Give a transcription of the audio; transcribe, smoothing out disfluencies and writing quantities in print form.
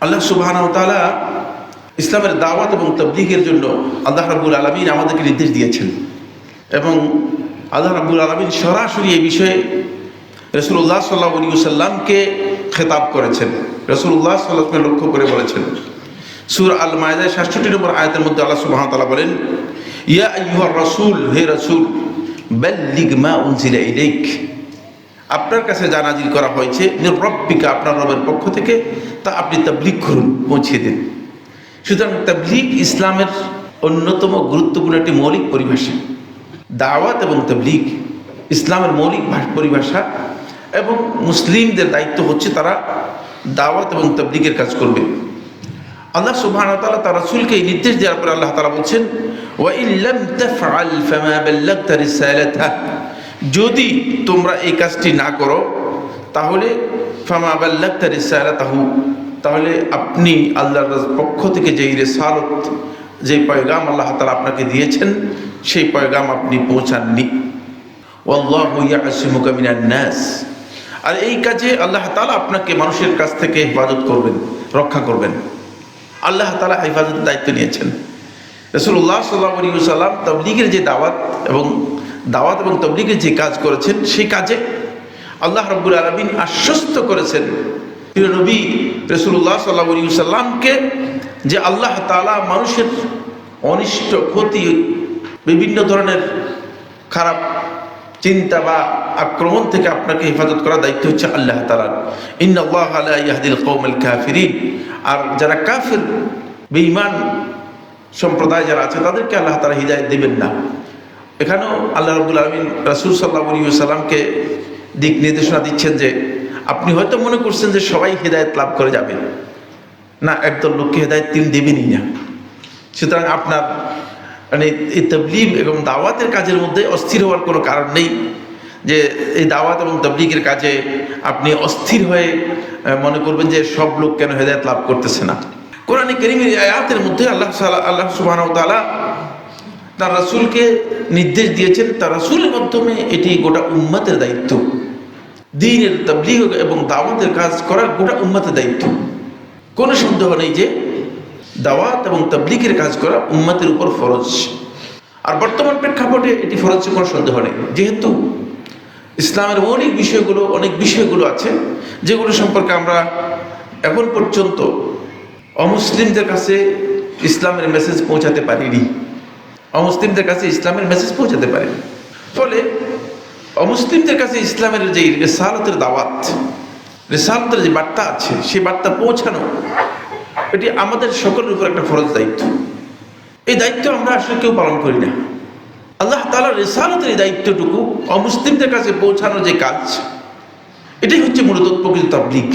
আল্লাহ সুবহানাহু ওয়া তাআলা ইসলামের দাওয়াত এবং তাবলীগের জন্য আল্লাহ রাব্বুল আলামিন আমাদেরকে নির্দেশ দিয়েছেন এবং আল্লাহ রাব্বুল আলামিন সরাসরি এই বিষয়ে রাসূলুল্লাহ সাল্লাল্লাহু আলাইহি ওয়াসাল্লামকে খেতাব করেছেন। রাসূলুল্লাহ সাল্লাল্লাহু আলাইহি ওয়াসাল্লাম লক্ষ্য করে বলেছেন, সূরা আল মায়েদার 66 নম্বর আয়াতের মধ্যে আল্লাহ সুবহানাহু ওয়া তাআলা বলেন, ইয়া আইয়ুহার রাসূল, হে রাসূল, বাল্লিগ মা উনজিলা ইলাইক, আপনার কাছে যা নাজিল করা হয়েছে মির রাব্বিকা, আপনার রবের পক্ষ থেকে, তা আপনি তাবলীগ করুন, পৌঁছে দিন। সুতরাং তাবলীগ ইসলামের অন্যতম গুরুত্বপূর্ণ একটি মৌলিক পরিভাষা। দাওয়াত এবং তাবলীগ ইসলামের মৌলিক পরিভাষা এবং মুসলিমদের দায়িত্ব হচ্ছে তারা দাওয়াত এবং তাবলীগের কাজ করবে। আল্লাহ সুবহানাহু ওয়া তাআলা তার রাসূলকে এই নির্দেশ দেওয়ার পরে আল্লাহ তাআলা বলছেন, ওয়া ইল্লাম তাফআল ফামা বাল্লাগতা রিসালাতাহ, যদি তোমরা এই কাজটি না করো তাহলে ফামা বাল্লাগতা রিসালাতাহু, তাহলে আপনি আল্লাহর পক্ষ থেকে যেই রিসালত, যে পয়গাম আল্লাহ তাআলা আপনাকে দিয়েছেন সেই পয়গাম আপনি পৌঁছাননি। ওয়াল্লাহু ইয়াসিমুকা মিনান নাস, আর এই কাজে আল্লাহ তাআলা আপনাকে মানুষের কাছ থেকে হেফাজত করবেন, রক্ষা করবেন। আল্লাহ তাআলা হেফাজতের দায়িত্ব নিয়েছেন। রাসূলুল্লাহ সাল্লাল্লাহু আলাইহি ওয়াসাল্লাম তাবলীগের যে দাওয়াত এবং তাবলীগের যে কাজ করেছেন সেই কাজে আল্লাহ রাব্বুল আলামিন আশ্বস্ত করেছেন প্রিয় নবী রাসূলুল্লাহ সাল্লাল্লাহু আলাইহি ওয়াসাল্লামকে যে আল্লাহ তাআলা মানুষের অনিষ্ট, ক্ষতি, বিভিন্ন ধরনের খারাপ চিন্তা বা আক্রমণ থেকে আপনাকে হেফাজত করার দায়িত্ব হচ্ছে আল্লাহ তাআলার। ইন্নাল্লাহা লা ইয়াহদিল কওমাল কাফিরিন, আর যারা কাফির বেঈমান সম্প্রদায় যারা আছে তাদেরকে আল্লাহ তাআলা হিদায়াত দিবেন না। এখানেও আল্লাহ রাব্বুল আলামিন রাসূল সাল্লাল্লাহু আলাইহি ওয়াসাল্লামকে দিক নির্দেশনা দিচ্ছেন যে আপনি হয়তো মনে করছেন যে সবাই হিদায়াত লাভ করে যাবে না, একদল লোককে হিদায়াত তিনি দেবেনই না। সুতরাং আপনার এই তাবলীগ এবং দাওয়াতের কাজের মধ্যে অস্থির হওয়ার কোনো কারণ নেই যে এই দাওয়াত এবং তাবলীগের কাজে আপনি অস্থির হয়ে মনে করবেন যে সব লোক কেন হেদায়েত লাভ করতেছে না। কোরআনে কারীমের আয়াতের মধ্যে আল্লাহ সুবহানাহু ওয়া তাআলা তার রাসূলকে নির্দেশ দিয়েছেন, তার রাসূলের মাধ্যমে এটি গোটা উম্মতের দায়িত্ব। দ্বীনের তাবলীগ এবং দাওয়াতের কাজ করার গোটা উম্মতের দায়িত্ব। কোনো সন্দেহ নেই যে দাওয়াত এবং তাবলীগের কাজ করা উম্মতের উপর ফরজ, আর বর্তমান প্রেক্ষাপটে এটি ফরজের কোনো সন্দেহ নেই। যেহেতু ইসলামের অনেক বিষয়গুলো আছে যেগুলো সম্পর্কে আমরা এখন পর্যন্ত অমুসলিমদের কাছে ইসলামের মেসেজ পৌঁছাতে পারিনি, ফলে অমুসলিমদের কাছে ইসলামের যে রিসালাতের দাওয়াত, রিসালাতের যে বার্তা আছে সেই বার্তা পৌঁছানো, এটি আমাদের সকলের উপর একটা ফরজ দায়িত্ব। এই দায়িত্ব আমরা আসলে কেউ পালন করি না। আল্লাহ তাআলার রিসালাতের এই দায়িত্বটুকু অমুসলিমদের কাছে পৌঁছানোর যে কাজ, এটাই হচ্ছে মূলত প্রকৃত তাবলীগ।